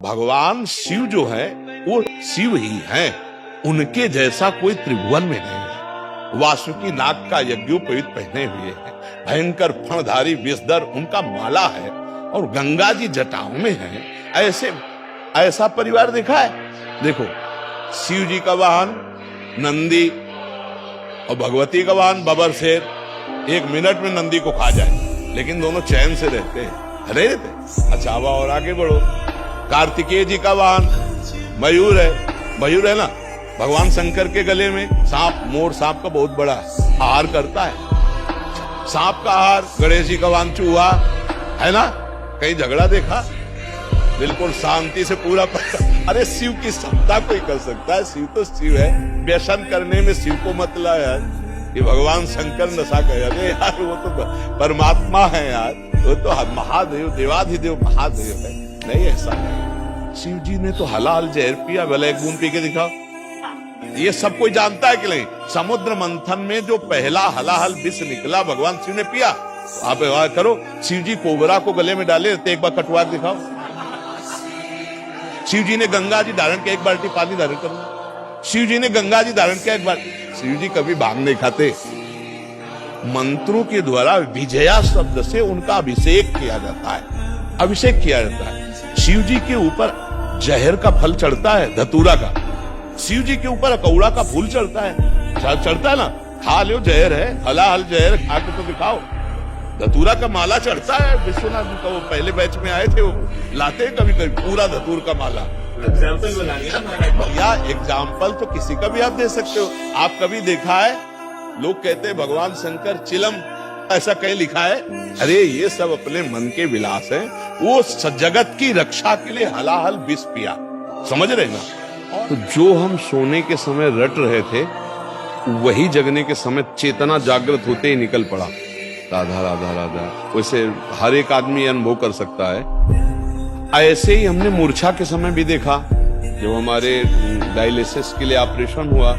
भगवान शिव जो है वो शिव ही हैं, उनके जैसा कोई त्रिभुवन में नहीं है। वासुकी नाग का यज्ञोपवीत पहने हुए हैं, भयंकर फणधारी विषधर उनका माला है और गंगा जी जटाओं में है। ऐसा परिवार देखा है? देखो, शिव जी का वाहन नंदी और भगवती का वाहन बबर शेर। 1 मिनट में नंदी को खा जाए, लेकिन दोनों चैन से रहते हैं, रहते। अच्छा, और आगे बढ़ो, कार्तिकेय जी का वाहन मयूर है ना। भगवान शंकर के गले में सांप, मोर सांप का बहुत बड़ा आहार करता है। सांप का आहार। गणेश जी का वाहन चूहा है ना। कहीं झगड़ा देखा? बिल्कुल शांति से पूरा अरे शिव की क्षमता कोई कर सकता है? शिव तो शिव है। व्यसन करने में शिव को मतलब है कि भगवान शंकर नशा कर, अरे यार वो तो परमात्मा है यार, वो तो महादेव, देवाधिदेव महादेव है। नहीं, ऐसा नहीं। शिव जी ने तो हलाल जहर पिया, भले एक बूंद पी के दिखाओ। ये सब कोई जानता है कि नहीं? समुद्र मंथन में जो पहला हलाहल विष निकला भगवान शिव ने पिया। आप करो, शिव जी कोबरा को गले में डाले, तो एक बार कटवा दिखाओ। शिव जी ने गंगा जी धारण किया, 1 बाल्टी पानी धारण करो। शिव जी ने गंगा जी धारण किया, 1 बार। शिव जी कभी भांग नहीं खाते। मंत्रों के द्वारा विजया शब्द से उनका अभिषेक किया जाता है, अभिषेक किया जाता है। शिव जी के ऊपर जहर का फल चढ़ता है, धतूरा का। शिव जी के ऊपर अकौड़ा का फूल चढ़ता है, चढ़ता है ना। खा लो, जहर है, हलाहल जहर खा के तो दिखाओ। धतूरा का माला चढ़ता है। विश्वनाथ जी का वो पहले बैच में आए थे, वो लाते कभी कभी पूरा धतूर का माला। एग्जाम्पल बनाइए या एग्जाम्पल तो किसी का भी आप दे सकते हो। आप कभी देखा है लोग कहते हैं भगवान शंकर चिलम, ऐसा कहीं लिखा है? अरे ये सब अपने मन के विलास हैं। वो जगत की रक्षा के लिए हलाहल विष पिया, समझ रहे ना। तो जो हम सोने के समय रट रहे थे, वही जगने के समय चेतना जागृत होते ही निकल पड़ा। राधा राधा राधा। वैसे हर एक आदमी अनुभव कर सकता है। ऐसे ही हमने मूर्छा के समय भी देखा, जब हमारे डायलिसिस के लिए ऑपरेशन हुआ,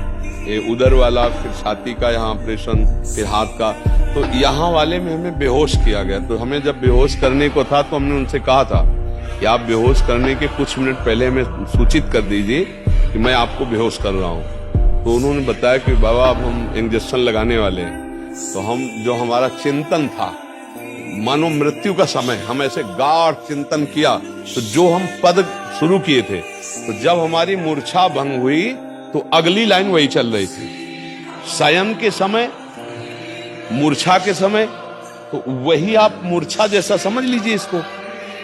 ये उदर वाला, फिर छाती का यहाँ ऑपरेशन, फिर हाथ का, तो यहाँ वाले में हमें बेहोश किया गया। तो हमें जब बेहोश करने को था, तो हमने उनसे कहा था कि आप बेहोश करने के कुछ मिनट पहले हमें सूचित कर दीजिए कि मैं आपको बेहोश कर रहा हूँ। तो उन्होंने बताया कि बाबा अब हम इंजेक्शन लगाने वाले हैं। तो हम, जो हमारा चिंतन था, मानो मृत्यु का समय, हम ऐसे गाढ़ चिंतन किया। तो जो हम पद शुरू किए थे, तो जब हमारी मूर्छा भंग हुई, तो अगली लाइन वही चल रही थी। शयन के समय, मूर्छा के समय, तो वही आप मूर्छा जैसा समझ लीजिए इसको।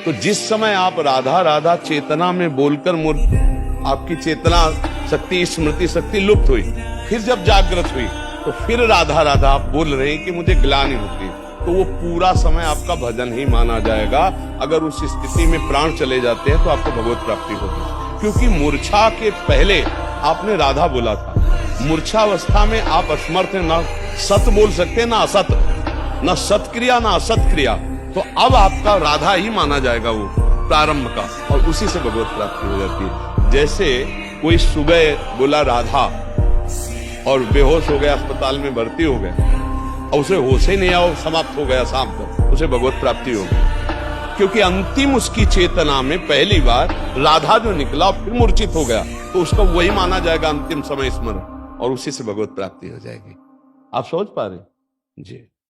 तो जिस समय आप राधा राधा चेतना में बोलकर आपकी चेतना शक्ति, स्मृति शक्ति लुप्त हुई, फिर जब जागृत हुई, तो फिर राधा राधा आप बोल रहे हैं कि मुझे ग्लानि होती, तो वो पूरा समय आपका भजन ही माना जाएगा। अगर उस स्थिति में प्राण चले जाते हैं, तो आपको भगवत प्राप्ति होगी। क्योंकि मूर्छा के पहले आपने राधा बोला था। मूर्छावस्था में आप असमर्थ हैं, ना सत बोल सकते, ना असत, ना सत्क्रिया ना असत क्रिया। तो अब आपका राधा ही माना जाएगा वो प्रारंभ का, और उसी से भगवत प्राप्ति हो जाती है। जैसे कोई सुबह बोला राधा और बेहोश हो गया, अस्पताल में भर्ती हो गया, और उसे होश ही नहीं आया, समाप्त हो गया शाम तक, उसे भगवत प्राप्ति हो गई। क्योंकि अंतिम उसकी चेतना में पहली बार राधा जो निकला, फिर मूर्छित हो गया, तो उसका वही माना जाएगा अंतिम समय स्मरण, और उसी से भगवत प्राप्ति हो जाएगी। आप समझ पा रहे? जी।